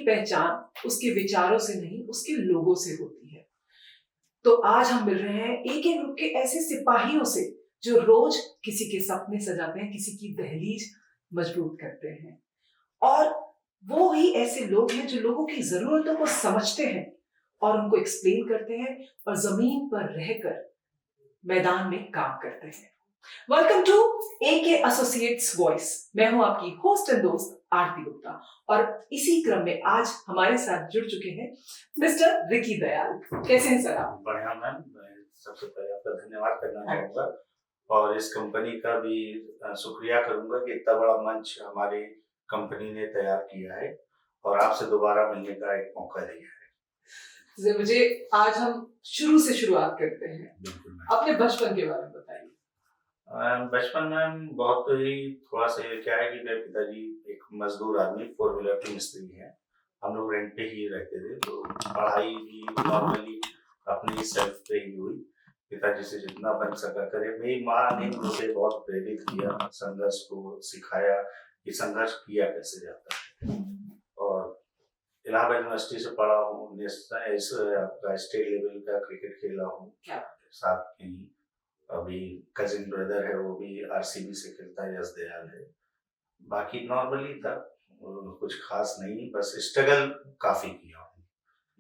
पहचान उसके विचारों से नहीं, उसके लोगों से होती है। तो आज हम मिल रहे हैं एके ग्रुप के ऐसे सिपाहियों से जो रोज किसी के सपने सजाते हैं, किसी की दहलीज मजबूत करते हैं। और वो ही ऐसे लोग हैं जो लोगों की जरूरतों को समझते हैं और उनको एक्सप्लेन करते हैं और जमीन पर रहकर मैदान में काम करते हैं। Welcome to AK associates voice. मैं हूं आपकी होस्ट एंड दोस्त आरती गुप्ता और इसी क्रम में आज हमारे साथ जुड़ चुके हैं मिस्टर रिकी दयाल। कैसे हैं सर आप? बढ़िया मैम, मैं सबसे पहले आपका धन्यवाद करना चाहूँगा और इस कंपनी का भी शुक्रिया करूँगा कि इतना बड़ा मंच हमारी कंपनी ने तैयार किया है और आपसे दोबारा मिलने का एक मौका दिया है। मुझे आज हम शुरू से शुरुआत करते हैं। अपने बचपन के बारे में बताइए। बचपन में बहुत ही थोड़ा सा क्या है कि मेरे पिताजी एक मजदूर आदमी 4 व्हीलर के मिस्त्री हैं। हम लोग रेंट पे ही रहते थे, तो पढ़ाई भी नॉर्मली अपनी सेल्फ पे ही हुई। पिताजी से जितना बन सका करे। मेरी माँ ने मुझे बहुत प्रेरित किया, संघर्ष को सिखाया कि संघर्ष किया कैसे जाता है। और इलाहाबाद यूनिवर्सिटी से पढ़ा हूँ, आपका स्टेट लेवल का क्रिकेट खेला हूँ। साथ में अभी कजिन ब्रदर है, वो भी आरसीबी से खेलता है, यश दयाल है। बाकी नॉर्मली था, कुछ खास नहीं, बस स्ट्रगल काफी किया हूँ,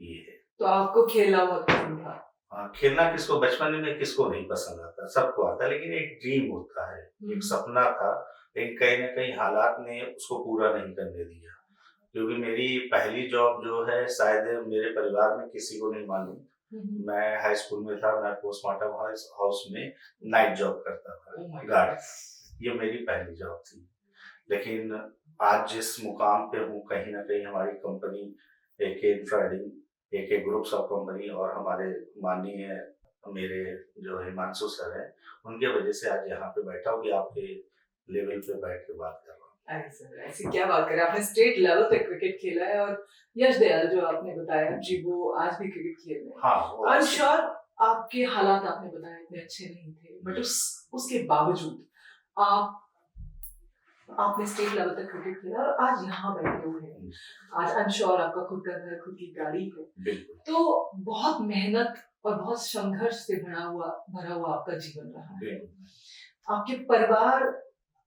ये है। तो आपको खेलना बहुत पसंद था? हाँ, खेलना किसको बचपन में किसको नहीं पसंद आता, सबको आता है, लेकिन एक ड्रीम होता है, एक सपना था, लेकिन कहीं ना कहीं हालात ने उसको पूरा नहीं करने दिया। क्योंकि मेरी पहली जॉब जो है शायद मेरे परिवार में किसी को नहीं मालूम। मैं हाई स्कूल में था, मैं पोस्टमार्टम हाउस में नाइट जॉब करता था, गार्ड। ये मेरी पहली जॉब थी। लेकिन आज जिस मुकाम पे हूँ, कहीं ना कहीं हमारी कंपनी एके इंफ्राडीम, एके ग्रुप्स ऑफ कंपनी और हमारे माननीय मेरे जो हिमांशु सर हैं, उनके वजह से आज यहाँ पे बैठा हूँ कि आपके लेवल पे बैठ के बात कर रहा हूँ। ऐसी क्या बात करें, आपने स्टेट लेवल पे क्रिकेट खेला है और यश दयाल जो आपने बताया जी, वो आज भी क्रिकेट खेल रहे हैं। हाँ, आई एम श्योर आपके हालात आपने बताया इतने अच्छे नहीं थे, बट उसके बावजूद आपने स्टेट लेवल तक क्रिकेट खेला और आज यहाँ बैठे हुए हैं। आज आई एम श्योर आपका खुद का घर, खुद की गाड़ी है। तो बहुत मेहनत और बहुत संघर्ष से भरा हुआ आपका जीवन रहा है। आपके परिवार,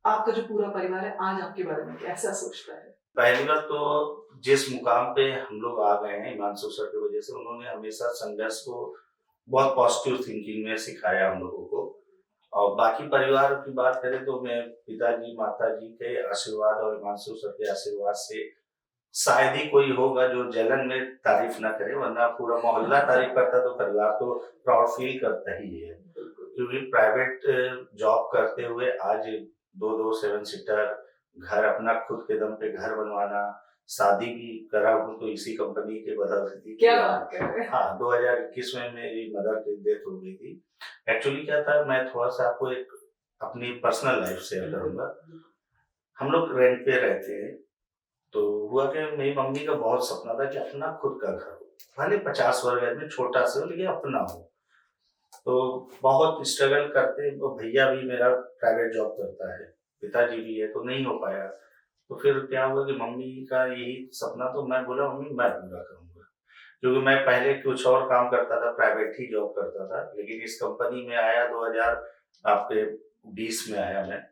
आपका जो पूरा परिवार है, आज आपके बारे में कैसा सोचता है? पहली बात तो जिस मुकाम पे हम लोग आ गए हैं हिमांशु सर की वजह से, उन्होंने हमेशा संघर्ष को बहुत पॉजिटिव थिंकिंग में सिखाया हम लोगों को। और बाकी परिवार की बात करें तो मैं पिताजी माताजी के आशीर्वाद और हिमांशु सर के आशीर्वाद से शायद ही कोई होगा जो जलन में तारीफ ना करे, वरना पूरा मोहल्ला तारीफ करता तो परिवार तो प्राउड फील करता ही है। क्योंकि प्राइवेट जॉब करते हुए आज 2 7 सीटर घर, अपना खुद के दम पे घर बनवाना, शादी भी करा हूँ तो इसी कंपनी के बदौलत। क्या बात कर रहे हैं? हाँ, 2021 में मेरी मदर की डेथ हो गई थी। एक्चुअली क्या था, मैं थोड़ा सा आपको एक अपनी पर्सनल लाइफ शेयर करूंगा। हम लोग रेंट पे रहते हैं, तो हुआ कि मेरी मम्मी का बहुत सपना था कि अपना खुद का घर हो, भले 50 वर्ग गज में छोटा सा हो, लेकिन अपना हो। तो बहुत स्ट्रगल करते, तो भैया भी मेरा प्राइवेट जॉब करता है, पिताजी भी है, तो नहीं हो पाया। तो फिर क्या हुआ कि मम्मी का यही सपना, तो मैं बोला मम्मी मैं पूरा करूंगा। क्योंकि मैं पहले कुछ और काम करता था, प्राइवेट ही जॉब करता था, लेकिन इस कंपनी में आया 2020 में आया मैं।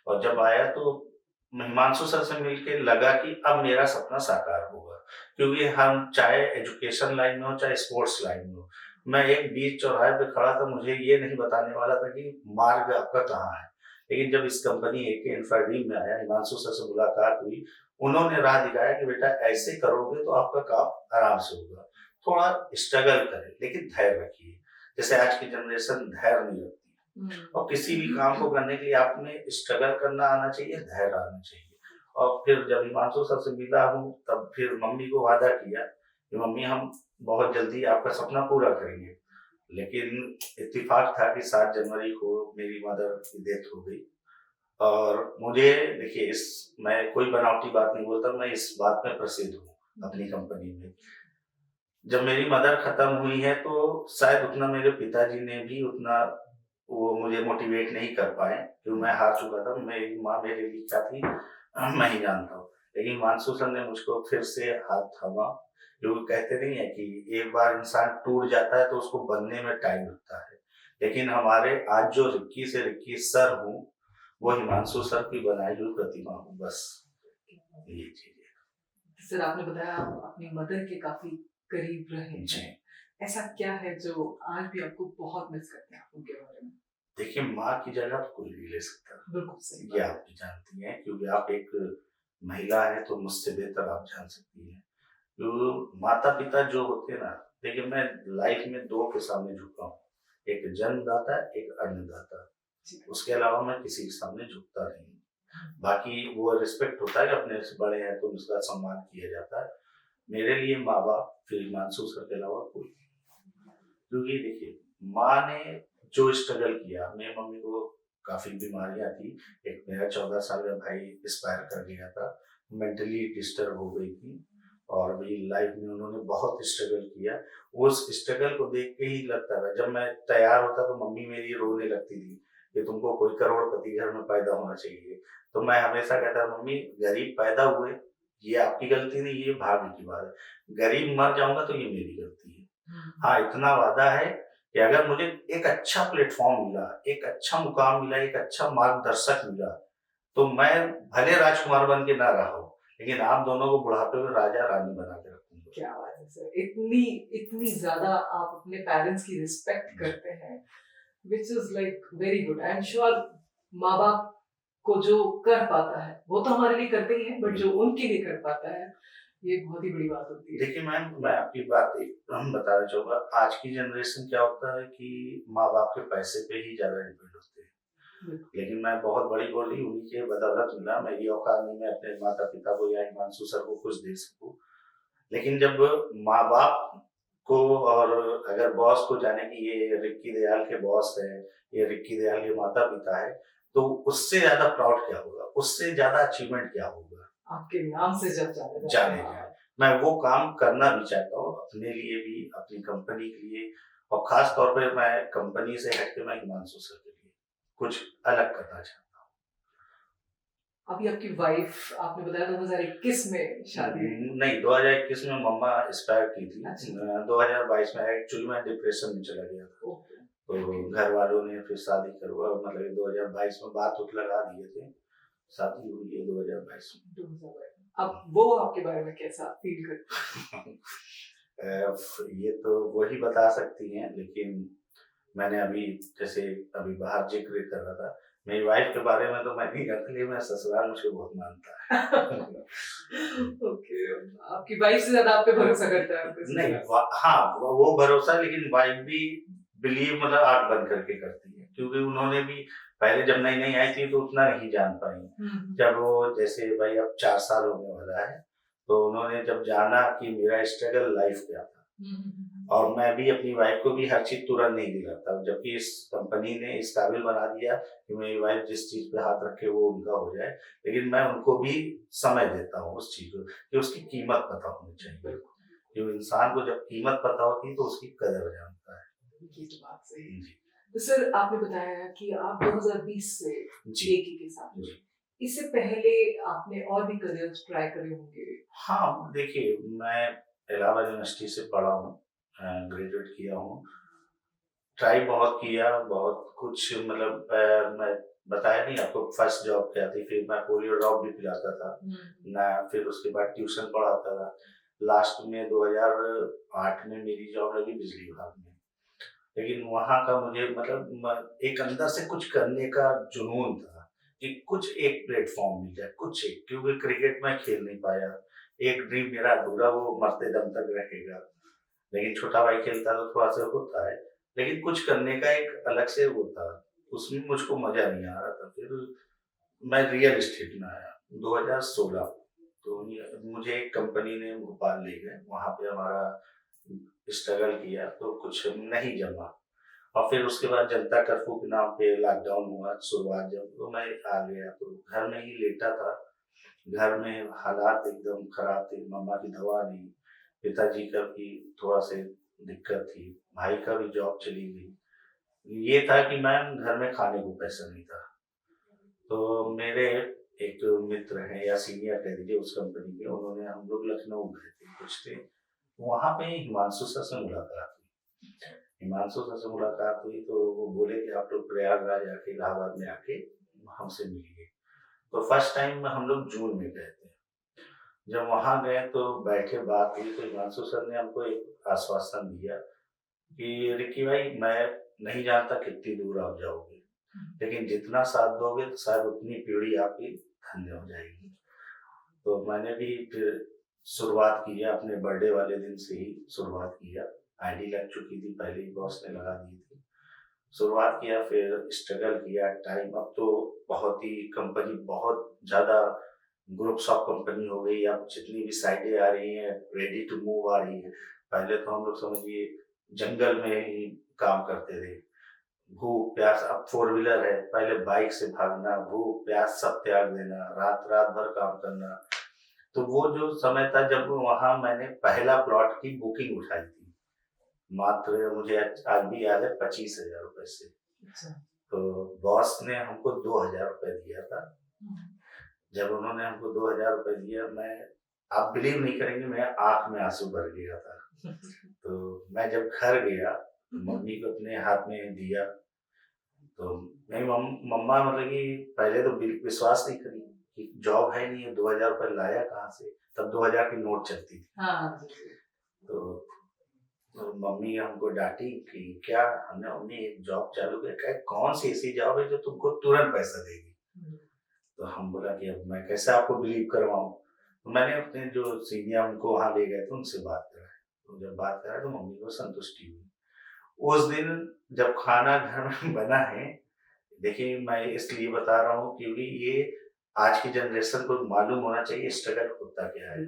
और जब आया तो हिमांशु सर से मिलके लगा कि अब मेरा सपना साकार होगा। क्योंकि हम चाहे एजुकेशन लाइन में हो, चाहे स्पोर्ट्स लाइन में हो, मैं एक बीच चौराहे पे खड़ा था, मुझे ये नहीं बताने वाला था कि मार्ग आपका कहाँ है। लेकिन जब इस कंपनी एके इंफ्राडीम में आया, हिमांशु सर से मुलाकात हुई, उन्होंने राह दिखाया कि बेटा ऐसे करोगे तो आपका काम आराम से होगा। थोड़ा स्ट्रगल करें, लेकिन धैर्य रखिए। जैसे आज की जनरेशन धैर्य नहीं रखती, और किसी भी काम को करने के लिए आप में स्ट्रगल करना आना चाहिए, धैर्य आना चाहिए। और फिर जब हिमांशु सर से मिला हूँ, तब फिर मम्मी को वादा किया कि मम्मी हम बहुत जल्दी आपका सपना पूरा करेंगे। लेकिन इत्तेफाक था कि 7 जनवरी को मेरी मदर की डेथ हो गई। और मुझे देखिए, मैं कोई बनावटी बात नहीं बोलता, मैं इस बात में प्रसिद्ध हूँ अपनी कंपनी में। जब मेरी मदर खत्म हुई है, तो शायद उतना मेरे पिताजी ने भी उतना वो मुझे मोटिवेट नहीं कर पाए, क्योंकि मैं हार चुका था। मेरी माँ मेरे लिए क्या थी मैं ही जानता हूँ। लेकिन हिमांशु सर ने मुझको फिर से हाथ थामा, क्योंकि कहते नहीं है कि एक बार इंसान टूट जाता है तो उसको बनने में टाइम लगता है। लेकिन हमारे आज जो रिक्की से रिक्की सर हूँ, वो हिमांशु सर की बनाई हुई प्रतिमा हूँ, बस ये चीज है। सर आपने बताया आप अपनी मदर के काफी करीब रहे जी। हैं, ऐसा क्या है जो आज भी आपको बहुत मिस करते हैं आप उनके बारे में? देखिए, माँ की जगह तो कोई नहीं ले सकता, बिल्कुल सही ये बात आप भी जानती हैं, क्योंकि आप एक महिला हैं तो मुझसे बेहतर आप जान सकती हैं। तो माता-पिता जो होते हैं ना, देखिए मैं लाइफ में 2 के सामने झुका हूँ, एक जन्मदाता, एक अन्नदाता। जी। उसके अलावा मैं किसी के सामने झुकता नहीं हूँ। बाकी वो रिस्पेक्ट होता है कि अपने से बड़े हैं तो उसका सम्मान किया जाता है। मेरे लिए माँ-बाप फिर हिमांशु सर के अलावा कोई नहीं। क्योंकि देखिए, माँ ने जो स्ट्रगल किया, मेरी मम्मी को काफ़ी बीमारियाँ थी। एक मेरा 14 साल का भाई एक्सपायर कर गया था, मेंटली डिस्टर्ब हो गई थी और अभी लाइफ में उन्होंने बहुत स्ट्रगल किया। उस स्ट्रगल को देख के ही लगता था, जब मैं तैयार होता तो मम्मी मेरी रोने लगती थी कि तुमको कोई करोड़पति घर में पैदा होना चाहिए। तो मैं हमेशा कहता मम्मी गरीब पैदा हुए, ये आपकी गलती नहीं, ये भाग्य की बात है। गरीब मर जाऊँगा तो ये मेरी गलती है। हाँ, इतना वादा है कि अगर मुझे एक अच्छा प्लेटफ़ॉर्म मिला, एक अच्छा मुकाम मिला, एक अच्छा मार्गदर्शक मिला, तो मैं भले राजकुमार बन के ना रहा हूँ, लेकिन आप दोनों को बुढ़ापे में राजा-रानी बना के रखूँगा। क्या बात है सर, इतनी इतनी ज्यादा आप अपने पेरेंट्स की रिस्पेक्ट करते हैं, which is like very good. I am sure माँ बाप को जो कर पाता है वो तो हमारे लिए करते ही है, बट जो उनके लिए कर पाता है ये बहुत ही बड़ी बात होती है। देखिए मैम, मैं आपकी बात एकदम बताना चाहूँगा, आज की जनरेशन क्या होता है कि माँ-बाप के पैसे पे ही ज़्यादा डिपेंड होते हैं। लेकिन मैं बहुत बड़ी गोल्डी उन्हीं की बदौलत मिला, मेरी औकात नहीं मैं अपने माता-पिता को या हिमांशु सर को कुछ दे सकूँ। लेकिन जब माँ-बाप को और अगर बॉस को जाने कि ये रिक्की दयाल के बॉस हैं, ये रिक्की दयाल के माता-पिता हैं, तो उससे ज़्यादा प्राउड क्या होगा? उससे ज़्यादा अचीवमेंट क्या होगा? आपके नाम से जब जाने जाते जाने हैं। जाएँ। मैं वो काम करना भी चाहता हूँ, अपने लिए भी, अपनी कंपनी के लिए और ख़ास तौर पे मैं कंपनी से हट के मैं हिमांशु सर के लिए कुछ अलग करना चाहता अभी आपकी वाइफ आपने बताया 2021 में शादी हुई। हूँ। नहीं, 2021 में मम्मा एक्सपायर की थी। अच्छा। 2022 में एक्चुअली मैं डिप्रेशन में चला गया था। ओके। तो घर वालों ने फिर शादी करवा, मतलब 2022 में बात-वूत लगा दिए थे। शादी हुई है 2022 में। 2022 अब वो आपके बारे में कैसा फील करते हैं? ये तो वही बता सकती हैं, लेकिन मैंने अभी जैसे अभी बाहर ज़िक्र कर रहा था, मेरी वाइफ़ के बारे में तो मैं नहीं कहता, लेकिन मेरा ससुराल मुझको बहुत मानता है। ओके, आपकी वाइफ से ज्यादा आप पे भरोसा करता है आपके नहीं, ससुराल। हाँ, वो भरोसा, लेकिन वाइफ़ भी बिलीव मतलब आँख बंद करके करती है, क्योंकि उन्होंने भी पहले जब नई-नई आई थी तो उतना नहीं जान पाई। जब वो जैसे भाई अब 4 साल होने वाला है, तो उन्होंने जब जाना कि मेरा स्ट्रगल लाइफ़ क्या था, और मैं भी अपनी वाइफ को भी हर चीज़ तुरंत नहीं दिलाता, जबकि इस कंपनी ने इस काबिल बना दिया कि मेरी वाइफ जिस चीज़ पे हाथ रखे वो उनका हो जाए। लेकिन मैं उनको भी समय देता हूँ उस चीज़ को, कि उसकी कीमत पता होनी चाहिए। क्योंकि इंसान को जब कीमत पता होती है तो उसकी कदर जानता है। ये तो बात सही है। जी, तो सर आपने बताया कि आप 2020 से जी, एक के साथ जी। जुड़े। इससे पहले आपने और भी करियर्स ट्राई करे होंगे। हाँ, देखिए मैं इलाहाबाद यूनिवर्सिटी से पढ़ा हूँ, ग्रेजुएट किया हूँ। ट्राई बहुत किया, बहुत कुछ, मतलब मैं बताया नहीं आपको फर्स्ट जॉब क्या थी, फिर मैं पोलियो ड्रॉप भी पिलाता था। फिर उसके बाद ट्यूशन पढ़ाता था। लास्ट में 2008 में मेरी जॉब लगी बिजली विभाग में। लेकिन वहाँ का मुझे मतलब एक अंदर से कुछ करने का जुनून था कि कुछ एक प्लेटफ़ॉर्म मिल जाए, कुछ एक, क्योंकि क्रिकेट मैं खेल नहीं पाया। एक ड्रीम मेरा अधूरा वो मरते दम तक रहेगा। लेकिन छोटा भाई खेलता तो थोड़ा-सा होता है, लेकिन कुछ करने का एक अलग से वो था, उसमें मुझको मज़ा नहीं आ रहा था। फिर मैं रियल एस्टेट में आया 2016, तो ये मुझे एक कंपनी ने भोपाल ले गए, वहाँ पे हमारा स्ट्रगल किया तो कुछ नहीं जमा, और फिर उसके बाद जनता कर्फ्यू के नाम पे लॉकडाउन हुआ शुरुआत जब, तो मैं आ गया तो घर में ही लेटा था। घर में हालात एकदम खराब थे, मम्मा की दवा नहीं, पिताजी का भी थोड़ा-सा दिक्कत थी, भाई का भी जॉब चली गई। ये था कि मैम घर में खाने को पैसा नहीं था। तो मेरे एक मित्र हैं या सीनियर कह दीजिए उस कंपनी के, उन्होंने, हम लोग लखनऊ गए थे कुछ थे, वहाँ पे हिमांशु सर से मुलाकात हुई। हिमांशु सर से मुलाकात हुई तो वो बोले कि आप लोग प्रयागराज आके, इलाहाबाद में आके हमसे मिलिए। तो फर्स्ट टाइम हम लोग जून में गए थे। जब वहाँ गए तो बैठे, बात हुई, तो हिमांशु सर ने हमको एक आश्वासन दिया कि रिकी भाई, मैं नहीं जानता कितनी दूर आप जाओगे, लेकिन जितना साथ दोगे तो शायद उतनी पीढ़ी आपकी धन्य हो जाएगी। तो मैंने भी फिर शुरुआत की है, अपने बर्थडे वाले दिन से ही शुरुआत किया। आईडी लग चुकी थी पहले ही, बॉस ने लगा दी थी। शुरुआत किया, फिर स्ट्रगल किया टाइम। अब तो बहुत ही कंपनी, बहुत ज़्यादा ग्रुप्स ऑफ कंपनी हो गई। अब जितनी भी साइटें आ रही हैं, रेडी टू मूव आ रही है। पहले तो हम लोग समझिए जंगल में ही काम करते थे, भूख प्यास। अब फोर व्हीलर है, पहले बाइक से भागना, भूख प्यास सब त्याग देना, रात रात भर काम करना। तो वो जो समय था जब वहां मैंने पहला प्लॉट की बुकिंग उठाई थी, मात्र मुझे आज भी याद है 25,000 रुपए से। अच्छा। तो बॉस ने हमको 2,000 रुपए दिया था। जब उन्होंने हमको 2,000 रुपए दिया, मैं, आप बिलीव नहीं करेंगे, मेरे आंख में आंसू भर गया था। तो मैं जब घर गया, मम्मी को अपने हाथ में दिया, तो मेरी मम्मा मतलब कि पहले तो विश्वास नहीं करी कि जॉब है नहीं है, 2,000 रुपए लाया कहाँ से। तब 2,000 की नोट चलती थी। हाँ। तो मम्मी हमको डांटी कि क्या। हमने, मम्मी एक जॉब चालू किया, कहे कौन सी ऐसी जॉब है जो तुमको तुरंत पैसा देगी। तो हम बोला कि अब मैं कैसे आपको बिलीव करवाऊं। तो मैंने अपने जो सीनियर उनको वहां ले गए थे, उनसे बात कराई। तो जब बात कराई तो मम्मी को संतुष्टि हुई। उस दिन जब खाना घर में बना है, देखिए मैं इसलिए बता रहा हूँ क्योंकि ये आज की जनरेशन को मालूम होना चाहिए स्ट्रगल होता क्या है।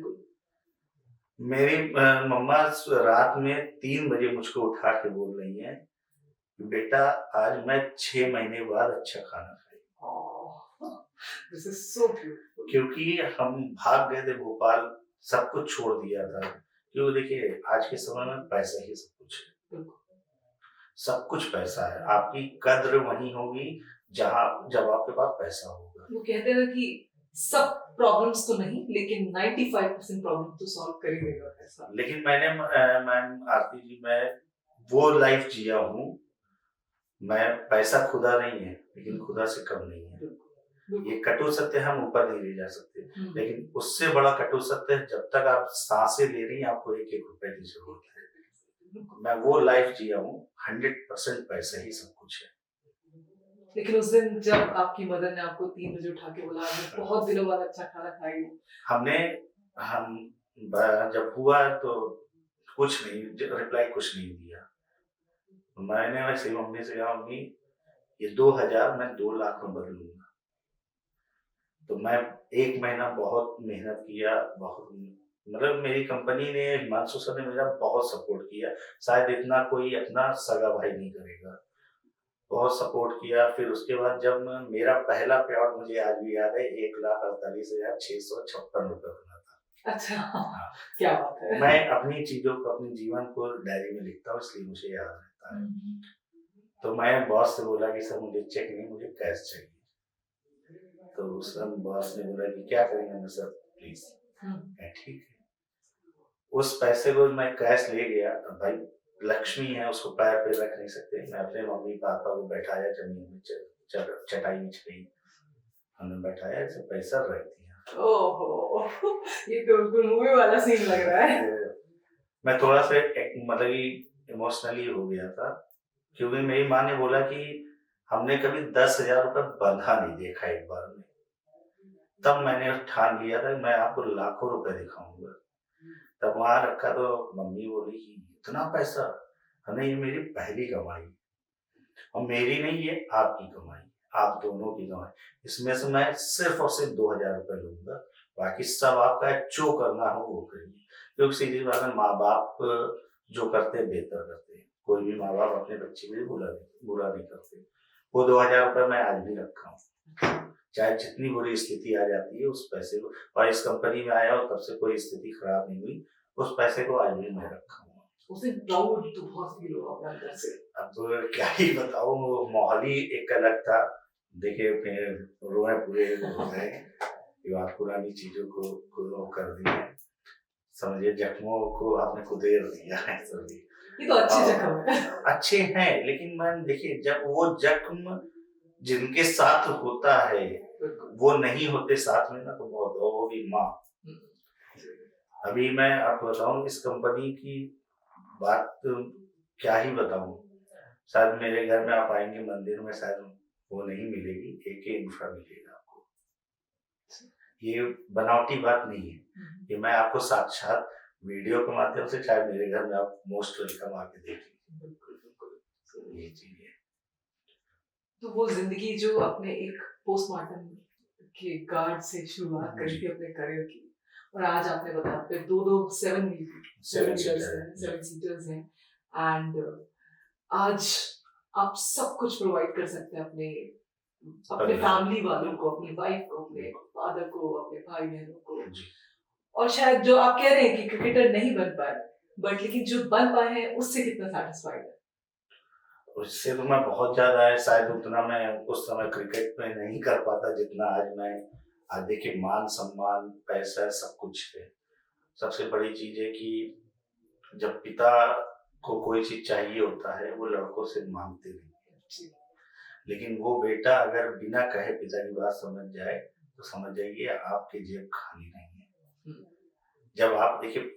मेरी मम्मा रात में 3 बजे मुझको उठा के बोल रही हैं, बेटा आज मैं 6 महीने बाद अच्छा खाना खाई। This is so beautiful. क्योंकि हम भाग गए थे भोपाल, सब कुछ छोड़ दिया था। क्योंकि देखिए आज के समय में पैसा ही सब कुछ है, सब कुछ पैसा है। आपकी कद्र वहीं होगी जहाँ, जब आपके पास पैसा होगा। वो कहते हैं कि सब प्रॉब्लम्स तो नहीं, लेकिन 95% प्रॉब्लम तो सॉल्व कर ही देगा पैसा। लेकिन मैंने मैम आरती जी, मैं वो लाइफ जिया हूँ। मैं, पैसा खुदा नहीं है, लेकिन खुदा से कम नहीं है। ये कटु सत्य, हम ऊपर नहीं ले जा सकते, लेकिन उससे बड़ा कटु सत्य है, जब तक आप सांसें ले रही हैं, आपको 1-1 रुपए की जरूरत है। मैं वो लाइफ जिया हूँ, 100% पैसा ही सब कुछ है। लेकिन उस दिन जब आपकी मदर ने आपको 3 बजे उठा के बोला, मैं बहुत दिनों बाद अच्छा खाना खाई हूँ, हमने, हम जब हुआ तो कुछ नहीं रिप्लाई, कुछ नहीं दिया। मैंने वैसे मम्मी से कहा, मम्मी ये 2,000 मैं 2 लाख में बदलूंगा। तो मैं 1 महीना बहुत मेहनत किया, बहुत, मतलब मेरी कंपनी ने, हिमांशु सर ने मेरा बहुत सपोर्ट किया। शायद इतना कोई अपना सगा भाई नहीं करेगा, बहुत सपोर्ट किया। फिर उसके बाद जब मेरा पहला पेआउट, मुझे आज भी याद है, 1,48,656 रुपए बना था। अच्छा। हाँ। क्या बात है। मैं अपनी चीजों को, अपने जीवन को डायरी में लिखता हूँ, इसलिए मुझे याद रहता है। तो मैं बॉस से बोला कि सर मुझे चेक नहीं, मुझे कैश चाहिए। तो उस समय बॉस ने बोला कि क्या करेंगे सर, प्लीज। ठीक है। उस पैसे को मैं कैश ले गया। भाई लक्ष्मी है, उसको पैर पे रख नहीं सकते। मैं अपने मम्मी पापा को बैठाया जमीन में, चटाई बिछाई, हमने बैठाया, ऐसे पैसा रख दिया। ओहो, ये तो बिल्कुल मूवी वाला सीन लग रहा है। मैं थोड़ा सा मतलब इमोशनली हो गया था, क्योंकि मेरी माँ ने बोला कि हमने कभी 10,000 रुपए बंधा नहीं देखा एक बार में। तब मैंने ठान लिया था मैं आपको लाखों रुपए दिखाऊंगा। तब वहां रखा तो मम्मी बोली कि इतना पैसा। हमने, ये मेरी पहली कमाई, और मेरी नहीं, ये आपकी कमाई, आप दोनों की कमाई। इसमें से मैं सिर्फ और सिर्फ 2,000 रुपए लूंगा, बाकी सब आपका है, जो करना हो वो करिए। क्योंकि सीधी बात है, माँ बाप जो करते हैं बेहतर करते हैं। कोई भी माँ बाप अपने बच्चे के लिए बुरा नहीं करते। वो 2,000 रुपए मैं आज भी रखा हूँ, चाहे जितनी बुरी स्थिति आ जाती है उस पैसे को। और इस कंपनी में आया और तब से कोई स्थिति खराब नहीं हुई, उस पैसे को आज भी मैं रखा हूँ। उसे प्राउड तो बहुत फील होगा अपने अंदर से। अब क्या ही बताऊं, वो माहौल ही एक अलग था। देखिए फिर रोए पूरे हो गए कि आप पुरानी चीजों को कर दी है, समझिए जख्मों को आपने कुदेर दिया है सभी। ये तो अच्छे हाँ, जख्म है। अच्छे हैं लेकिन मैम देखिए जब वो जख्म जिनके साथ होता है बिल्कुल। वो नहीं होते साथ में ना तो बहुत, वो भी माँ। अभी मैं आपको बताऊं इस कंपनी की बात तो क्या ही बताऊं, शायद मेरे घर में आप आएंगे मंदिर में शायद वो नहीं मिलेगी, एक ही इंफ्रा मिलेगा आपको। ये बनावटी बात नहीं है, ये मैं आपको साक्षात वीडियो के माध्यम से शायद मेरे घर में आप मोस्ट वेलकम आके देख लीजिए। बिल्कुल, बिल्कुल। ये चीज है। तो वो ज़िंदगी जो आपने एक पोस्टमार्टम के गार्ड से शुरुआत करी जी। थी अपने करियर की, और आज आपने बताया आपके 2-2 7 सेवन व्हीलर्स सीटर हैं, 7 सीटर्स हैं, एंड आज आप सब कुछ प्रोवाइड कर सकते हैं अपने अपने फैमिली वालों को, अपनी वाइफ को, अपने फादर को, अपने भाई-बहनों को। जी। और शायद जो आप कह रहे हैं कि क्रिकेटर नहीं बन पाए, बट लेकिन जो बन पाए हैं उससे कितना सैटिस्फाइड है? उससे तो मैं बहुत ज्यादा है, शायद उतना मैं उस समय क्रिकेट में नहीं कर पाता जितना आज मैं। आज देखिए मान सम्मान पैसा सब कुछ है, सबसे बड़ी चीज है कि जब पिता को कोई चीज चाहिए होता है वो लड़कों से मांगते नहीं है। जी। लेकिन वो बेटा अगर बिना कहे पिता की बात समझ जाए तो समझ जाइए आपकी जेब खाली नहीं है। हुँ। जब आप देखिए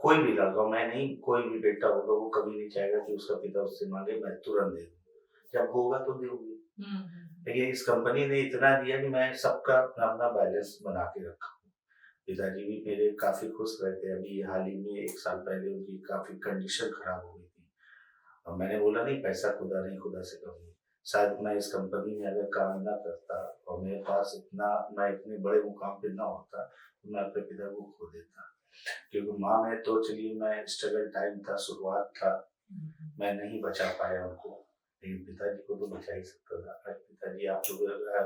कोई भी लड़का, मैं नहीं, कोई भी बेटा होगा वो कभी नहीं चाहेगा कि उसका पिता उससे मांगे मैं तुरंत दे दूं, जब होगा तो दोगे। हुँ। लेकिन इस कंपनी ने इतना दिया कि मैं सबका अपना अपना बैलेंस बना के रखा हूँ। पिताजी भी मेरे काफी खुश रहते हैं, अभी हाल ही में 1 साल पहले उनकी काफी कंडीशन खराब हो गई थी और मैंने बोला नहीं पैसा खुदा नहीं खुदा से कम नहीं। शायद मैं इस कंपनी में अगर काम ना करता और मेरे पास इतना, मैं इतने बड़े मुकाम पे ना होता तो मैं अपने पिता को खो देता, क्योंकि माँ में तो चलिए मैं स्ट्रगल टाइम था, शुरुआत था, मैं नहीं बचा पाया उनको, लेकिन पिताजी को तो बचा ही सकता था। आज पिताजी आप लोग का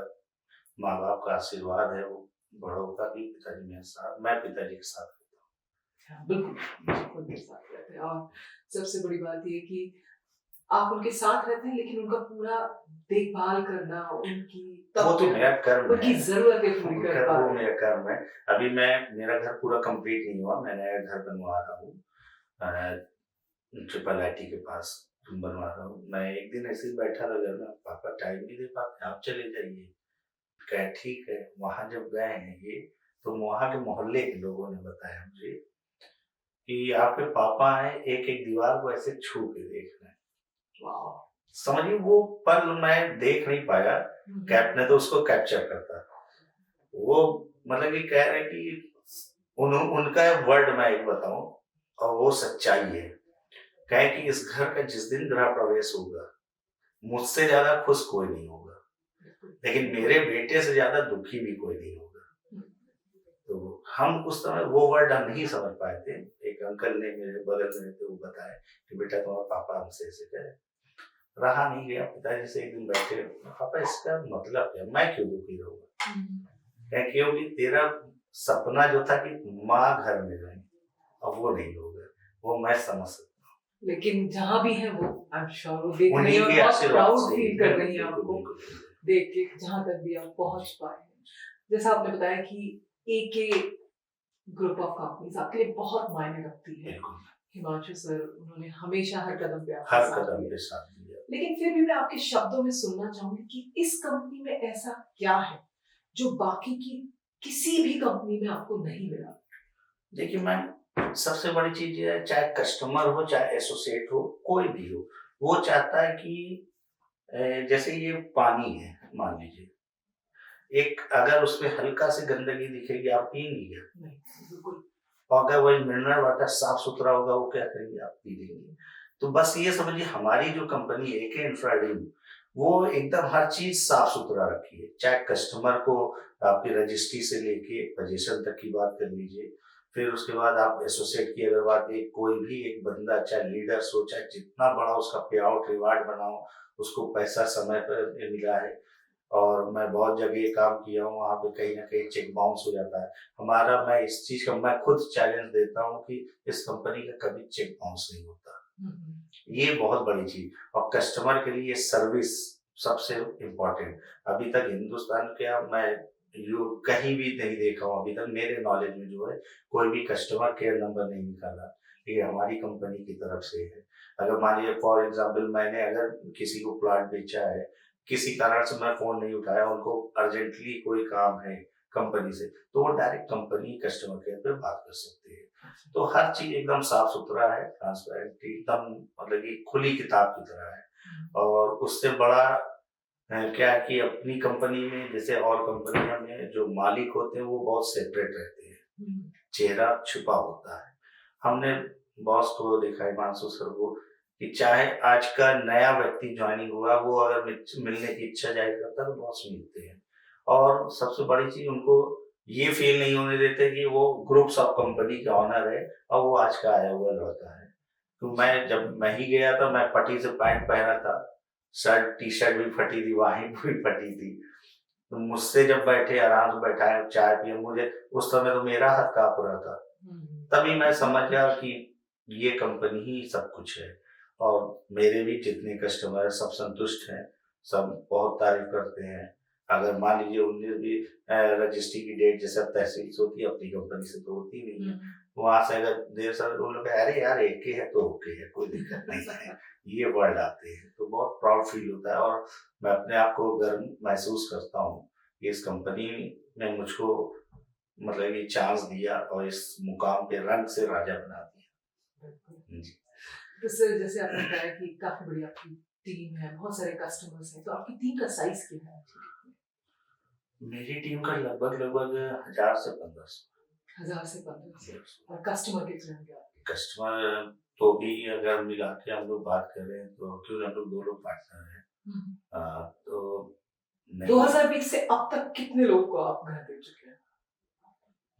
माँ बाप का आशीर्वाद है, वो बड़ों का भी पिताजी मेरे साथ, मैं पिताजी के साथ रहता हूँ। हाँ, बिल्कुल, बिल्कुल मेरे साथ रहते हैं, और सबसे बड़ी बात ये है कि आप उनके साथ रहते हैं लेकिन उनका पूरा देखभाल करना, उनकी वो तो मेरा कर्म उनकी है, ज़रूरतें पूरी कर पा वो रहे हैं। मेरा कर्म है। अभी मैं, मेरा घर पूरा कंप्लीट नहीं हुआ, मैं नया घर बनवा रहा हूँ ट्रिपल आईटी के पास बनवा रहा हूँ। मैं एक दिन ऐसे ही बैठा था घर में, पापा टाइम नहीं दे पाते आप चले जाइए, कहा ठीक है। वहां जब गए हैं ये, तो वहां के मोहल्ले के लोगों ने बताया मुझे कि आपके पापा आए एक एक दीवार को ऐसे छू के देख रहे हैं। वाओ! समझिए वो पल मैं देख नहीं पाया, कैप ने तो उसको कैप्चर करता। वो मतलब कि कह रहे हैं कि उनका वर्ड मैं एक बताऊं और वो सच्चाई है, कहे कि इस घर का जिस दिन गृह प्रवेश होगा मुझसे ज्यादा खुश कोई नहीं होगा, लेकिन मेरे बेटे से ज्यादा दुखी भी कोई नहीं होगा। तो हम उस समय वो वर्ड हम नहीं समझ पाए थे। एक अंकल ने मेरे बगल में थे, वो बताया कि बेटा तुम्हारा पापा हमसे ऐसे कहे, रहा नहीं गया। पिताजी से एक दिन बैठे, पापा इसका मतलब क्या, मैं क्यों दुखी रहूंगा, क्योंकि तेरा सपना जो था कि माँ घर में रहे, अब वो नहीं होगा, वो मैं समझ सकता हूँ। लेकिन जहाँ भी है वो आई एम श्योर वो देख रही उन्हीं है और के बहुत आशीर्वाद प्राउड से फील कर रही है बिल्कुल, आपको बिल्कुल, बिल्कुल। देख के, जहाँ तक भी आप पहुँच पाए हैं। जैसा आपने बताया कि एके ग्रुप ऑफ कंपनीज आपके लिए बहुत मायने रखती है। बिल्कुल, हिमांशु सर उन्होंने हमेशा हर कदम पे आपका हर साथ कदम दिया। पे साथ दिया। लेकिन फिर भी मैं आपके शब्दों में सुनना चाहूंगी कि इस कंपनी में ऐसा क्या है जो बाकी की किसी भी कंपनी में आपको नहीं मिला? देखिए मैम, सबसे बड़ी चीज ये है, चाहे कस्टमर हो चाहे एसोसिएट हो कोई भी हो, वो चाहता है कि जैसे ये पानी है मान लीजिए, एक अगर उसमें हल्का सी गंदगी दिखेगी आप पिएंगे क्या? नहीं, बिल्कुल। और अगर वही मिनरल वाटर साफ सुथरा होगा वो क्या करेंगे, आप पी लेंगे। तो बस ये समझिए हमारी जो कंपनी है एके इंफ्रारेड, वो एकदम हर चीज साफ सुथरा रखी है, चाहे कस्टमर को आपकी रजिस्ट्री से लेके पोजीशन तक की बात कर लीजिए, फिर उसके बाद आप एसोसिएट की अगर बात, एक कोई भी एक बंदा चाहे लीडर हो चाहे जितना बड़ा उसका पे आउट रिवार्ड बनाओ, उसको पैसा समय पर मिला है। और मैं बहुत जगह काम किया हूँ, वहाँ पे कहीं ना कहीं चेक बाउंस हो जाता है हमारा। मैं इस चीज का मैं खुद चैलेंज देता हूँ कि इस कंपनी का कभी चेक बाउंस नहीं होता, ये बहुत बड़ी चीज। और कस्टमर के लिए सर्विस सबसे इम्पोर्टेंट। अभी तक हिंदुस्तान का मैं यू कहीं भी नहीं देखा हूँ, अभी तक मेरे नॉलेज में जो है कोई भी कस्टमर केयर नंबर नहीं निकाला। ये हमारी कंपनी की तरफ से है। अगर मान लीजिए फॉर एग्जांपल मैंने अगर किसी को प्लॉट बेचा है, किसी कारण से मैं फोन नहीं उठाया, उनको अर्जेंटली कोई काम है कंपनी से, तो वो डायरेक्ट कंपनी कस्टमर केयर पे बात कर सकते हैं। तो हर चीज एकदम साफ सुथरा है, ट्रांसपेरेंट, एकदम मतलब कि खुली किताब की तरह है। और उससे बड़ा क्या है कि अपनी कंपनी में जैसे और कंपनियों में जो मालिक होते हैं वो बहुत सेपरेट रहते हैं, चेहरा छुपा होता है। हमने बॉस को देखा है, हिमांशु सर को, कि चाहे आज का नया व्यक्ति ज्वाइनिंग हुआ, वो अगर मिलने की इच्छा जाहिर करता है तो बॉस मिलते हैं। और सबसे बड़ी चीज उनको ये फील नहीं होने देते कि वो ग्रुप्स ऑफ कंपनी का ऑनर है और वो आज का आया हुआ लड़का है। तो मैं जब मैं ही गया था, मैं फटी से पैंट पहना था, शर्ट टी शर्ट भी फटी थी, वाही भी फटी थी। तो मुझसे जब बैठे, आराम से बैठाए, चाय पिए, मुझे उस समय तो मेरा हाथ कांप रहा था। तभी मैं समझ गया कि ये कंपनी ही सब कुछ है। और मेरे भी जितने कस्टमर सब संतुष्ट हैं, सब बहुत तारीफ करते हैं। अगर मान लीजिए 19 भी रजिस्ट्री की डेट जैसे अब तहसील से होती है, अपनी कंपनी से तो होती नहीं है, वहां से अगर देर सर वो लोग अरे यार एक ही है तो ओके है, कोई दिक्कत नहीं है, ये वर्ड आते हैं तो बहुत प्राउड फील होता है। और मैं अपने आप को गर्व महसूस करता हूँ कि इस कंपनी ने मुझको मतलब ये चांस दिया और इस मुकाम पे रंग से राजा बना दिया। जी। तो सर जैसे आपने बताया कि काफी बड़ी आपकी टीम है, बहुत सारे कस्टमर्स हैं, तो आपकी टीम का साइज क्या है? मेरी टीम का लगभग लगभग 1000 से 1500। 1000 से 1500। और कस्टमर कितने होंगे आपके? कस्टमर तो भी अगर मिला के हम लोग बात करें तो, क्योंकि हम लोग 2 लोग पार्टनर हैं, तो 2020 से अब तक कितने लोगों को आप घर दे चुके हैं?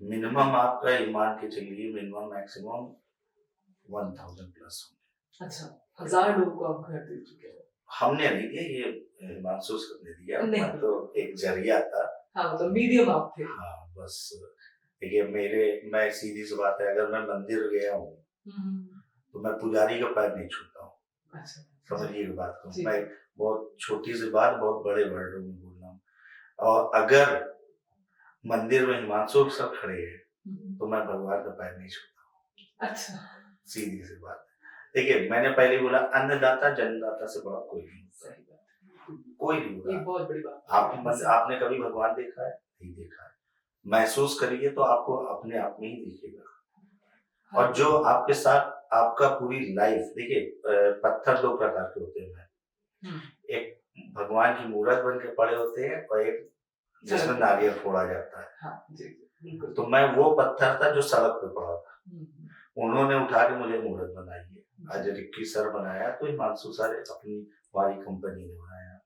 मिनिमम आपका ये मान के चलिए, मिनिमम मैक्सिमम 1000 प्लस होंगे। अच्छा, 1000 लोगों को आप घर दे चुके हैं। हमने नहीं दिया, ये हिमांशु सर ने दिया, नहीं। मैं तो एक जरिया था। हाँ, तो मीडियम आप थे। हाँ, बस देखिए मैं सीधी सी बात है, अगर मैं मंदिर गया हूँ तो मैं पुजारी का पैर नहीं छूता हूँ। अच्छा, समझिए बात को, मैं बहुत छोटी सी बात बहुत बड़े वर्डों में बोल रहा हूँ। और अगर मंदिर में हिमांशु सब खड़े हैं तो मैं भगवान का पैर नहीं छूता। अच्छा, सीधी सी बात है। देखिए मैंने पहले बोला, अन्नदाता जन्मदाता से बड़ा कोई नहीं होता, कोई नहीं होता। ये बहुत बड़ी बात है। आपने कभी भगवान देखा है? नहीं देखा है। महसूस करिए तो आपको अपने आप में ही दिखेगा। और जो आपके साथ आपका पूरी लाइफ, देखिए पत्थर 2 प्रकार के होते हैं, एक भगवान की मूर्त बन के पड़े होते हैं और एक जिसमें नारियल फोड़ा जाता है। हाँ, जी, बिल्कुल। तो मैं वो पत्थर था जो सड़क पे पड़ा था, उन्होंने उठा के मुझे मूर्त बनाई है। आज रिक्की सर बनाया तो हिमांशु सर अपनी हमारी कंपनी ने बनाया।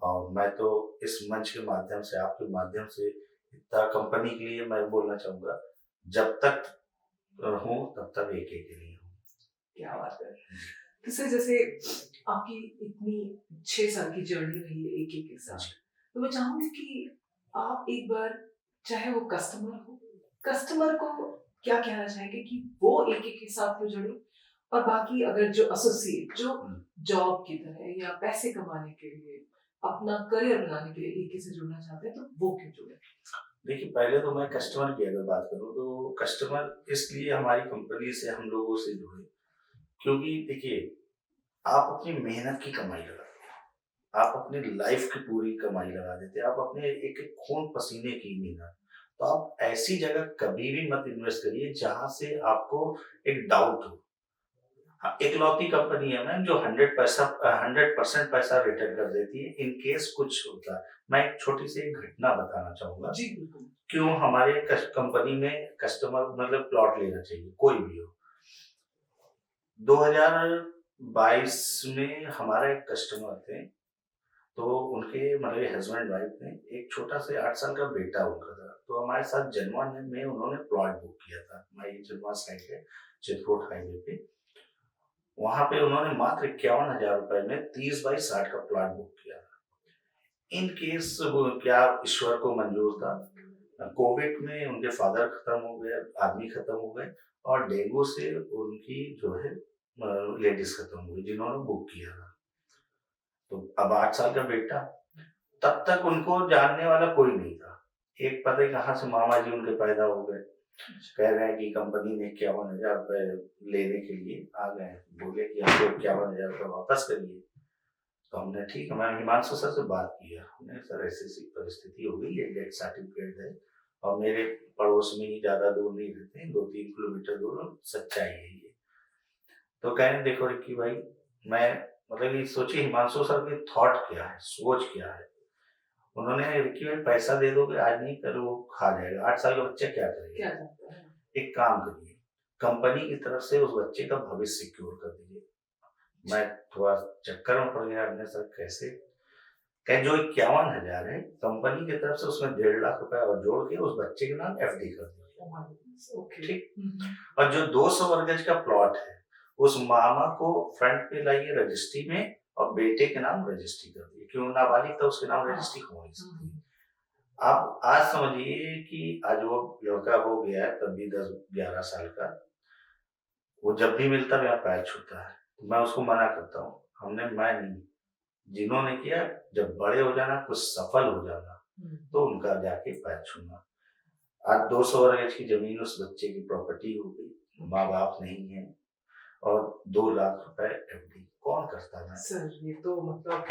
और मैं तो इस मंच के माध्यम से, आपके माध्यम से इतना कंपनी के लिए मैं बोलना चाहूंगा, जब तक हूँ तब तक एक के लिए हूँ। क्या बात है। तो सर जैसे आपकी इतनी 6 साल की जर्नी रही है एक के साथ, तो मैं चाहूंगी कि आप एक बार, चाहे वो कस्टमर को क्या कहना चाहेंगे कि वो एक के साथ क्यों जुड़े, और बाकी अगर जो एसोसिएट जो जॉब की तरह या पैसे कमाने के लिए, अपना करियर बनाने के लिए एक से जुड़ना चाहते हैं, तो वो क्यों जुड़े? देखिए पहले तो मैं कस्टमर की अगर बात करूँ तो कस्टमर इसलिए हमारी कंपनी से हम लोगों से जुड़े, क्योंकि देखिए आप अपनी मेहनत की कमाई लगाते हैं, आप अपनी लाइफ की पूरी कमाई लगा देते हैं, आप अपने एक एक खून पसीने की मेहनत, तो आप ऐसी जगह कभी भी मत इन्वेस्ट करिए जहां से आपको एक डाउट हो। हाँ, इकलौती कंपनी है मैम जो 100% पैसा रिटर्न कर देती है इन केस कुछ होता है। मैं एक छोटी सी एक घटना बताना चाहूंगा। जी बिल्कुल। क्यों हमारे कंपनी में कस्टमर मतलब प्लॉट लेना चाहिए, कोई भी हो। 2022 में हमारा एक कस्टमर थे, तो उनके मतलब हस्बैंड वाइफ ने एक छोटा से 8 साल का बेटा उनका था, तो हमारे साथ जनवा में उन्होंने प्लॉट बुक किया था। हमारी जनवा साइड है, चित्रकूट हाईवे पे, वहां पे उन्होंने मात्र 51,000 रुपए में 30 बाई 60 का प्लॉट बुक किया था। इन केस क्या ईश्वर को मंजूर था, कोविड में उनके फादर खत्म हो गए, आदमी खत्म हो गए, और डेंगू से उनकी जो है लेडीज खत्म हुई जिन्होंने बुक किया था। तो अब 8 साल का बेटा, तब तक उनको जानने वाला कोई नहीं था। एक पता है कहाँ से मामा जी उनके पैदा हो गए, कह रहे हैं कि कंपनी ने 51,000 रुपए लेने के लिए आ गए, बोले कि हमको 51,000 रुपए वापस करिए। तो हमने ठीक है, मैं हिमांशु सर से बात किया, हमने सर ऐसी परिस्थिति हो गई है, डेथ सर्टिफिकेट है और मेरे पड़ोस में ही ज्यादा दूर नहीं रहते, 2-3 किलोमीटर दूर, सच्चाई है ये। तो कह रहे देखो रिक्की भाई, मैं मतलब ये सोचिए हिमांशु सर की थॉट क्या है, सोच क्या है। उन्होंने रिक्की भाई पैसा दे दोगे आज नहीं, कल वो खा जाएगा, 8 साल का बच्चा क्या करेगा। एक काम करिए, कंपनी की तरफ से उस बच्चे का भविष्य सिक्योर कर दीजिए। मैं थोड़ा चक्कर में पड़ गया, हमने सर कैसे, कह जो 51,000 है कंपनी की तरफ से उसमें 1.5 लाख रुपए और जोड़ के उस बच्चे के नाम एफडी कर दीजिए। ठीक। और जो 200 वर्ग गज का प्लॉट है उस मामा को फ्रंट पे लाइए रजिस्ट्री में और बेटे के नाम रजिस्ट्री कर दिए, क्यों नाबालिग था उसके नाम रजिस्ट्री हो नहीं सकती। आप आज समझिए कि आज वो लड़का हो गया है तब भी 10-11 साल का, वो जब भी मिलता मेरा पैर छूता है, मैं उसको मना करता हूँ, मैं नहीं, जिन्होंने किया जब बड़े हो जाना, कुछ सफल हो जाना, तो उनका जाके पैर छूना। आज 200 वर्ग गज की जमीन उस बच्चे की प्रॉपर्टी हो गई, माँ बाप नहीं है और 2 लाख रुपए एफडी, कौन करता है। सर ये तो मतलब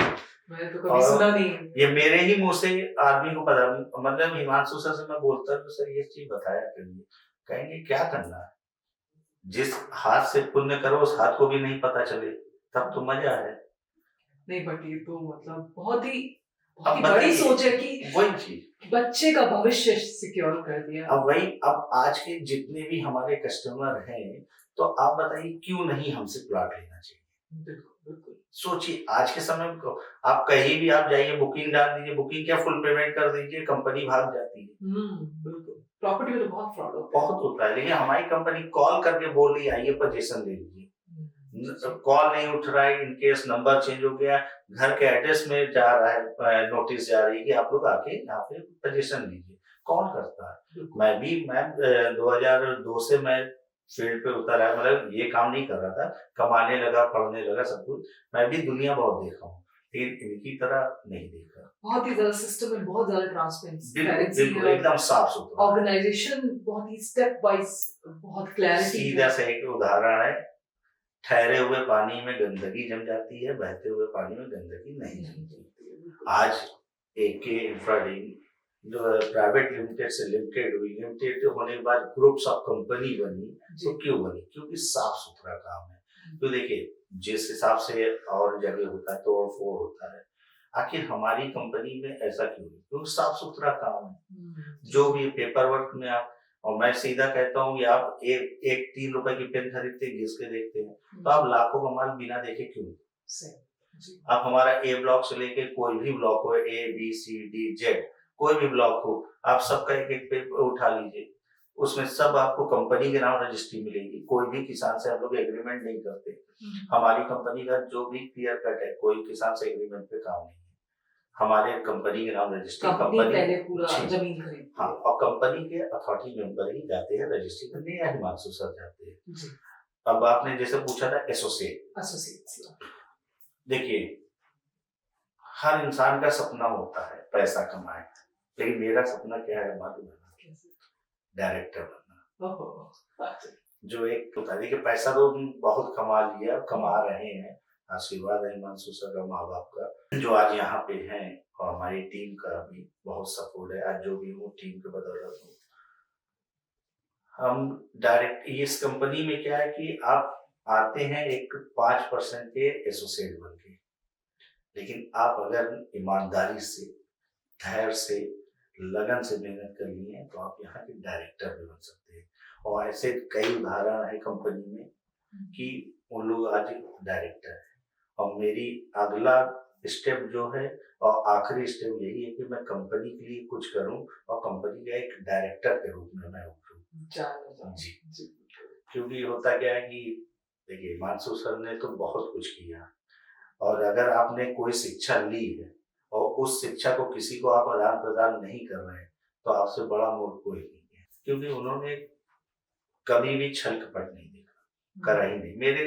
मैंने तो कभी सुना नहीं, ये मेरे ही मुंह से आदमी को पता, मतलब हिमांशु सर से मैं बोलता तो सर ये चीज बताया करिए, कहेंगे क्या करना है, जिस हाथ से पुण्य करो उस हाथ को भी नहीं पता चले तब तो मजा है। नहीं बट ये तो मतलब बहुत ही बड़ी सोच है कि वही चीज बच्चे का भविष्य सिक्योर कर दिया। अब वही, अब आज के जितने भी हमारे कस्टमर हैं, तो आप बताइए क्यों नहीं हमसे प्लॉट लेना चाहिए। बिल्कुल सोचिए आज के समय में आप कहीं भी आप जाइए, बुकिंग डाल दीजिए, बुकिंग क्या फुल पेमेंट कर दीजिए, कंपनी भाग जाती है। बिल्कुल प्रॉपर्टी में तो बहुत फ्रॉड होता है, बहुत होता है, लेकिन हमारी कंपनी कॉल करके बोल रही आइए पोजीशन ले लीजिए, कॉल नहीं उठ रहा है, इनकेस नंबर चेंज हो गया, घर के एड्रेस में जा रहा है, नोटिस जा रही है कि आप लोग आके यहाँ पे पोजीशन लीजिए, कौन करता है। मैं भी 2002 से मैं फील्ड पे उतर आया, मतलब ये काम नहीं कर रहा था, कमाने लगा, पढ़ने लगा, सब कुछ मैं भी दुनिया बहुत देखा हूँ, लेकिन इनकी तरह नहीं देखा। बहुत ही ज्यादा सिस्टम में बहुत ज्यादा ट्रांसपेरेंसी, बिल्कुल एकदम साफ सुथरा, ऑर्गेनाइजेशन बहुत ही स्टेप वाइज, बहुत क्लैरिटी। सीधा से एक उदाहरण है, ठहरे हुए पानी में गंदगी जम जाती है, बहते हुए पानी में गंदगी नहीं जमती। आज एके इंफ्राडीन जो प्राइवेट लिमिटेड से लिमिटेड हुई, लिमिटेड होने के बाद ग्रुप्स ऑफ कंपनी बनी, तो क्यों बनी, क्योंकि साफ सुथरा काम है। तो देखिए जिस हिसाब से और जगह होता है तोड़ फोड़ होता है, आखिर हमारी कंपनी में ऐसा क्यों है, क्योंकि साफ सुथरा काम है। जो भी पेपर वर्क में आप, और मैं सीधा कहता हूँ कि आप एक 3 रुपए की पेन खरीदते घिस के देखते हैं, तो आप लाखों का माल बिना देखे क्यों। आप हमारा ए ब्लॉक से लेके कोई भी ब्लॉक हो, ABCD Z कोई भी ब्लॉक हो, आप सबका एक एक पेपर उठा लीजिए, उसमें सब आपको कंपनी के नाम रजिस्ट्री मिलेगी, कोई भी किसान से हम लोग एग्रीमेंट नहीं करते। हमारी कंपनी का जो भी क्लियर कट है, कोई किसान से एग्रीमेंट पे काम नहीं है, हमारे कंपनी के नाम रजिस्ट्री, कंपनी पहले पूरा जमीन खरीदती है। हाँ, और कंपनी के अथॉरिटी मेंबर ही जाते हैं रजिस्ट्री करने, या हिमांशु सर जाते हैं। अब आपने जैसे पूछा था एसोसिएट, देखिए हर इंसान का सपना होता है पैसा कमाए, लेकिन मेरा सपना क्या है मालूम है, डायरेक्टर बनना। जो एक तो था, देखिए पैसा तो बहुत कमा लिया, कमा रहे हैं, आशीर्वाद है हिमांशु सर का, माँ बाप का, जो आज यहाँ पे हैं, और हमारी टीम का भी बहुत सपोर्ट है, आज जो भी हूँ टीम के बदौलत हूँ। हम डायरेक्ट इस कंपनी में क्या है कि आप आते हैं एक 5% के एसोसिएट बन के, लेकिन आप अगर ईमानदारी से, धैर्य से, लगन से मेहनत कर लिए तो आप यहाँ के डायरेक्टर भी बन सकते हैं। और ऐसे कई उदाहरण है कंपनी में कि उन लोग आज डायरेक्टर है, और मेरी अगला स्टेप जो है और आखिरी स्टेप यही है कि मैं कंपनी के लिए कुछ करूं और कंपनी का एक डायरेक्टर के रूप में मैं उभरूं। जी, क्योंकि होता क्या है कि देखिए हिमांशु सर ने तो बहुत कुछ किया, और अगर आपने कोई शिक्षा ली है और उस शिक्षा को किसी को आप आदान प्रदान नहीं कर रहे हैं, तो आपसे बड़ा मूर्ख कोई नहीं है, क्योंकि उन्होंने कभी भी छल कपट नहीं देखा, करा ही नहीं। मेरे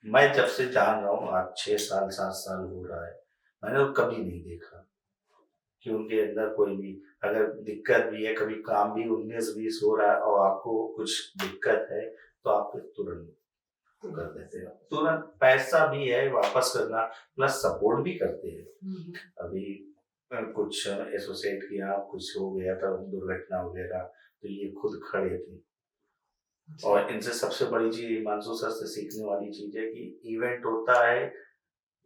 मैं जब से जान रहा हूँ, आज 6 साल 7 साल हो रहा है, मैंने तो कभी नहीं देखा कि उनके अंदर कोई भी अगर दिक्कत भी है, कभी काम भी 19-20 हो रहा है और आपको कुछ दिक्कत है, तो आप फिर तुरंत कर देते हैं। तुरंत पैसा भी है वापस करना, प्लस सपोर्ट भी करते हैं। अभी कुछ एसोसिएट किया, कुछ हो गया था दुर्घटना वगैरह, तो ये खुद खड़े थे। और इनसे सबसे बड़ी चीज़ हिमांशु सर से सीखने वाली चीज़ है कि इवेंट होता है,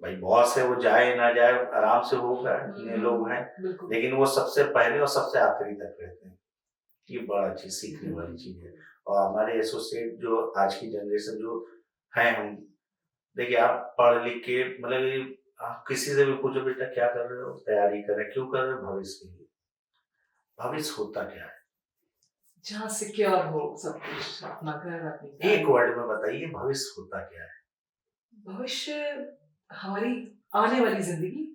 भाई बॉस है वो जाए ना जाए आराम से होगा, इतने लोग हैं, लेकिन वो सबसे पहले और सबसे आखिरी तक रहते हैं। ये बड़ा चीज़ सीखने वाली चीज़ है। और हमारे एसोसिएट जो आज की जनरेशन जो है, हम देखिए आप पढ़ लिख के मतलब ये आप किसी से भी पूछो बेटा क्या कर रहे हो? तैयारी कर रहे हैं, क्यों कर रहे हो? भविष्य के लिए। भविष्य होता क्या है? जहाँ सिक्योर हो सब कुछ, अपना घर, अपनी एक वर्ड में बताइए भविष्य होता क्या है? भविष्य हमारी आने वाली जिंदगी।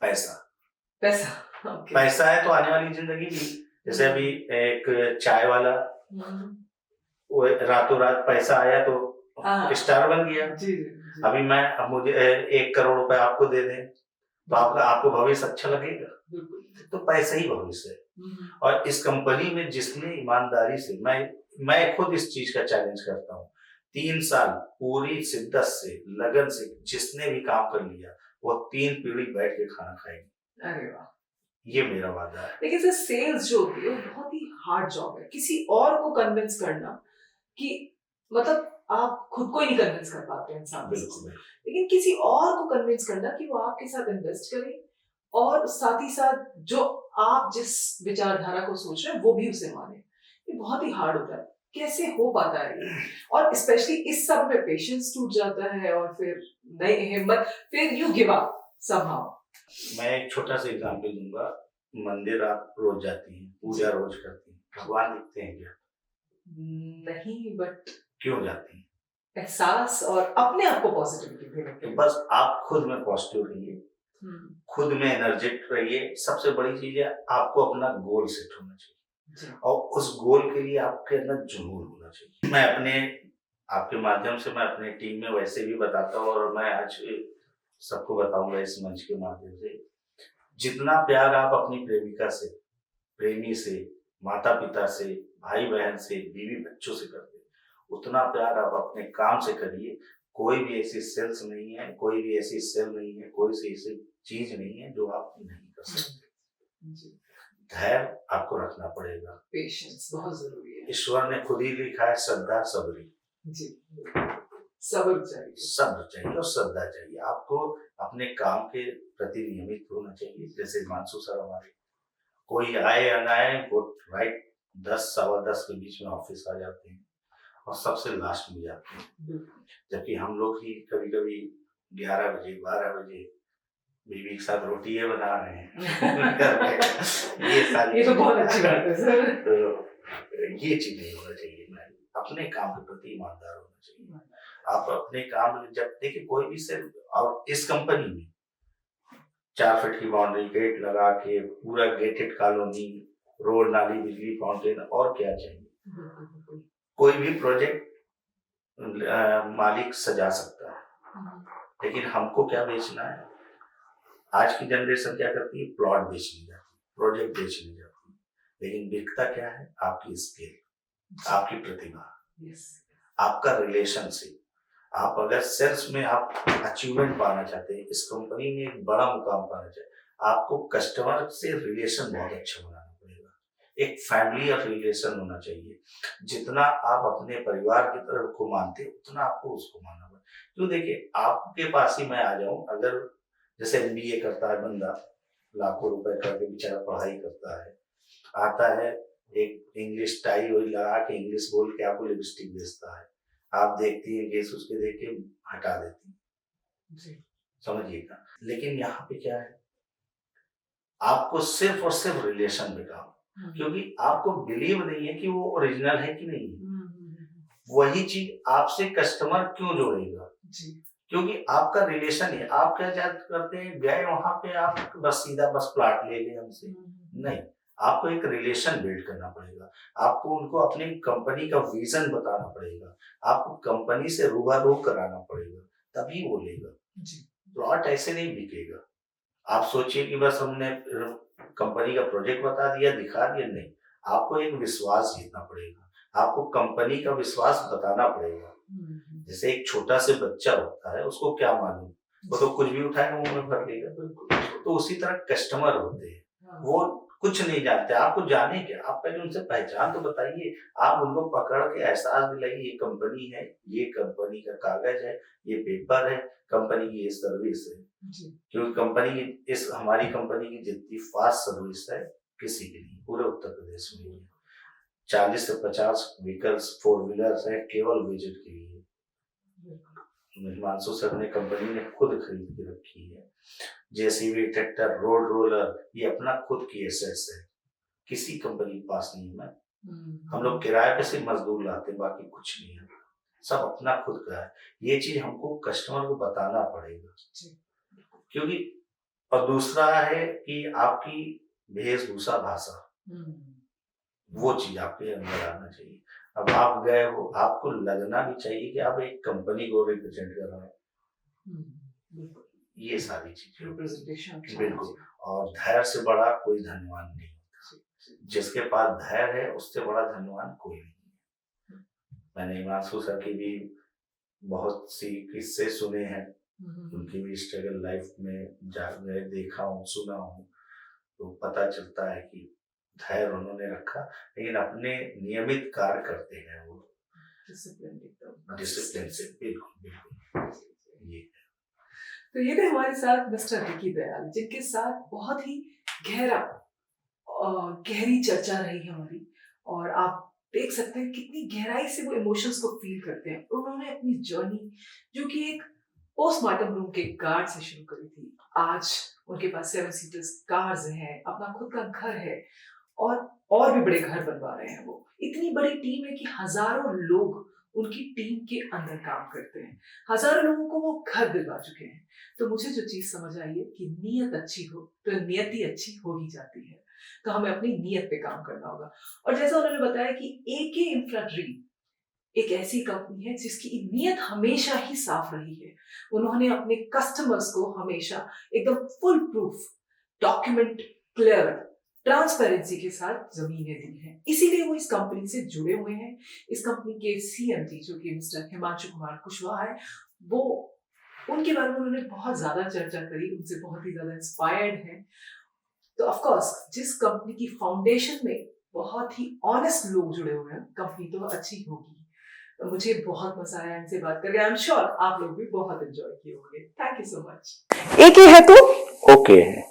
पैसा। पैसा, ओके। पैसा है तो आने वाली जिंदगी भी। जैसे अभी एक चाय वाला, वो रातों रात पैसा आया तो स्टार बन गया। जी, जी। अभी अब मुझे 1 करोड़ रुपए आपको दे दें तो आपको भविष्य अच्छा लगेगा? तो पैसा ही भविष्य है। और इस कंपनी में जिसने ईमानदारी से, मैं खुद इस चीज का चैलेंज करता हूँ, 3 साल पूरी शिद्दत से लगन से जिसने भी काम कर लिया वो 3 पीढ़ी बैठ के खाना खाएगी। अरे वाह, ये मेरा वादा है। लेकिन सर सेल्स जो होती है वो बहुत ही हार्ड जॉब है। किसी और को कन्विंस करना कि मतलब आप खुद को ही नहीं कन्विंस कर पाते हैं इंसान, बिल्कुल, लेकिन किसी और को कन्विंस करना कि वो आपके साथ इन्वेस्ट करे और साथ ही साथ जो आप जिस विचारधारा को सोच रहे हैं वो भी उसे माने, ये बहुत ही हार्ड होता है। कैसे हो पाता है ये? और स्पेशली इस सब में पेशेंस टूट जाता है और फिर नई हिम्मत, फिर यू गिव अप समहाउ। मैं एक छोटा सा एग्जांपल दूंगा। मंदिर आप रोज जाती हैं, पूजा रोज करती हैं, भगवान दिखते हैं क्या? नहीं, बट क्यों जाती हैं? एहसास और अपने आप को पॉजिटिविटी देने के तो लिए। बस आप खुद में पॉजिटिव रहिए, खुद में एनर्जेटिक रहिए। सबसे बड़ी चीज है आपको अपना गोल सेट होना चाहिए और उस गोल के लिए आपके अंदर जुनून होना चाहिए। मैं आपके माध्यम से मैं अपने टीम में वैसे भी बताता हूँ और मैं आज सबको बताऊंगा इस मंच के माध्यम से, जितना प्यार आप अपनी प्रेमिका से, प्रेमी से, माता पिता से, भाई बहन से, बीवी बच्चों से करते, उतना प्यार आप अपने काम से करिए। कोई भी ऐसी सेल्स नहीं है, कोई भी ऐसी सेल नहीं है, कोई सी ऐसी चीज नहीं है जो आप नहीं कर सकते। धैर्य आपको रखना पड़ेगा, पेशेंस बहुत जरूरी है। ईश्वर ने खुद ही लिखा है श्रद्धा सबरी। जी, सब्र चाहिए, सब्र चाहिए और श्रद्धा चाहिए। आपको अपने काम के प्रति नियमित होना चाहिए। जैसे हिमांशु सर हमारे, कोई आए या ना आए, वो राइट 10 सवा 10 के बीच में ऑफिस आ जाते हैं और सबसे लास्ट में जाते हैं, जबकि हम लोग ही कभी कभी 11 बजे 12 बजे बीवी के साथ रोटी बना रहे हैं। ये तो बहुत अच्छी बात है सर। तो ये चीज नहीं होना चाहिए। मैं अपने काम के प्रति ईमानदार होना चाहिए। आप अपने काम में जब देखिए कोई भी से, और इस कंपनी में 4 फीट की बाउंड्री, गेट लगा के पूरा गेटेड कॉलोनी, रोड नाली बिजली फाउंटेन, और क्या चाहिए? कोई भी प्रोजेक्ट मालिक सजा सकता है, लेकिन हमको क्या बेचना है? आज की जनरेशन क्या करती है? प्लॉट बेचने जाती है, प्रोजेक्ट बेचने जाती है, लेकिन बिकता क्या है? आपकी स्किल, आपकी प्रतिभा, आपका रिलेशनशिप। आप अगर सेल्स में आप अचीवमेंट पाना चाहते हैं, इस कंपनी में एक बड़ा मुकाम पाना चाहते हैं, आपको कस्टमर से रिलेशन बहुत अच्छा बनाना पड़ेगा। एक फैमिली और रिलेशन होना चाहिए। जितना आप अपने परिवार की तरफ को मानते हैं, उतना आपको उसको मानना पड़ेगा। तो देखिए आपके पास ही मैं आ जाऊं, अगर जैसे MBA करता है बंदा, लाखों रुपए करके बेचारा पढ़ाई करता है, आता है एक इंग्लिश टाई वही लगा के इंग्लिश बोल के आपको लिपस्टिक बेचता है, आप देखती है गेस उसके देख के हटा देती है, समझिएगा। लेकिन यहाँ पे क्या है, आपको सिर्फ और सिर्फ रिलेशन में काम, क्योंकि आपको बिलीव नहीं है कि वो ओरिजिनल है कि नहीं है। वही चीज आपसे कस्टमर क्यों जोड़ेगा? क्योंकि आपका रिलेशन है। आप क्या करते हैं, गए वहां पे आप बस सीधा बस प्लाट ले लें हमसे, नहीं, आपको एक रिलेशन बिल्ड करना पड़ेगा, आपको उनको अपनी कंपनी का विजन बताना पड़ेगा, आपको कंपनी से रूबरू कराना पड़ेगा, तभी वो लेगा। जी। प्लॉट ऐसे नहीं बिकेगा। आप सोचिए कि बस हमने कंपनी का प्रोजेक्ट बता दिया, दिखा दिया, नहीं। आपको एक विश्वास जीतना पड़ेगा, आपको कंपनी का विश्वास बताना पड़ेगा। जैसे एक छोटा से बच्चा होता है, उसको क्या मालूम, वो तो कुछ भी उठाएगा मुंह में भर लेगा। तो उसी तरह कस्टमर होते हैं, वो कुछ नहीं जानते, आपको जाने क्या, आप पहले उनसे पहचान तो बताइए, आप उनको पकड़ के एहसास दिलाइए ये कंपनी है, ये कंपनी का कागज है, ये पेपर है, कंपनी की ये सर्विस है। क्योंकि कंपनी की हमारी कंपनी की जितनी फास्ट सर्विस है, किसी के नहीं, पूरे उत्तर प्रदेश में ही है। 40 से 50 व्हीकल्स 4 व्हीलर्स है केवल विजिट के लिए। हिमांशु सर ने कंपनी ने खुद खरीद के रखी है। जेसीबी, ट्रैक्टर, रोड रोलर, ये अपना खुद की एसेट्स है, किसी कंपनी के पास नहीं है। हम लोग किराए पे सिर्फ मजदूर लाते हैं, बाकी कुछ नहीं है, सब अपना खुद का है। ये चीज हमको कस्टमर को बताना पड़ेगा, क्योंकि और दूसरा है कि आपकी वेशभूषा, भाषा, वो चीज आपके अंदर आना चाहिए। अब आप गए हो, आपको लगना भी चाहिए कि आप एक कंपनी को रिप्रेजेंट कर रहे हैं। ये सारी चीजें बिल्कुल। और धैर्य से बड़ा कोई धनवान नहीं होता, जिसके पास धैर्य है उससे बड़ा धनवान कोई नहीं है। मैंने हिमांशु सर की भी बहुत सी किस्से सुने हैं, उनकी भी स्ट्रगल लाइफ में देखा हूँ, सुना हूँ, तो पता चलता है कि धैर्य उन्होंने रखा, लेकिन अपने नियमित कार्य करते हैं वो, डिसिप्लिन से। बिल्कुल ये। तो ये थे हमारे साथ मिस्टर विकी दयाल, जिनके साथ बहुत ही गहरी चर्चा रही हमारी, और आप देख सकते हैं कितनी गहराई से वो इमोशंस को फील करते हैं। उन्होंने अपनी जर्नी, जो कि एक पोस्टमार्टम रूम के गार्ड से शुरू करी थी, आज उनके पास 7 सीटर्स कार्स हैं, अपना खुद का घर है, और भी बड़े घर बनवा रहे हैं। वो इतनी बड़ी टीम है कि हजारों लोग उनकी टीम के अंदर काम करते हैं, हजारों लोगों को वो घर दिलवा चुके हैं। तो मुझे जो चीज समझ आई है कि नीयत अच्छी हो तो नियति अच्छी हो ही जाती है, तो हमें अपनी नीयत पे काम करना होगा। और जैसा उन्होंने बताया कि एके इंफ्रा ड्रीम एक ऐसी कंपनी है जिसकी नीयत हमेशा ही साफ रही है। उन्होंने अपने कस्टमर्स को हमेशा एकदम full proof, document clear, transparency के साथ जमीनें दी हैं, इसीलिए वो इस कंपनी से जुड़े हुए हैं। इस कंपनी के सीएमडी, जो कि मिस्टर हिमांशु कुमार कुशवाहा है, वो उनके बारे में उन्होंने बहुत ज्यादा चर्चा करी, उनसे बहुत ही ज्यादा इंस्पायर्ड हैं। तो ऑफ कोर्स जिस कंपनी की फाउंडेशन में बहुत ही ऑनेस्ट लोग जुड़े हुए हैं, कंपनी तो अच्छी होगी। तो मुझे बहुत मजा आया इनसे बात करके। आई एम श्योर आप लोग भी बहुत एंजॉय किए होंगे। Thank you so much. एक ही है तो ओके है।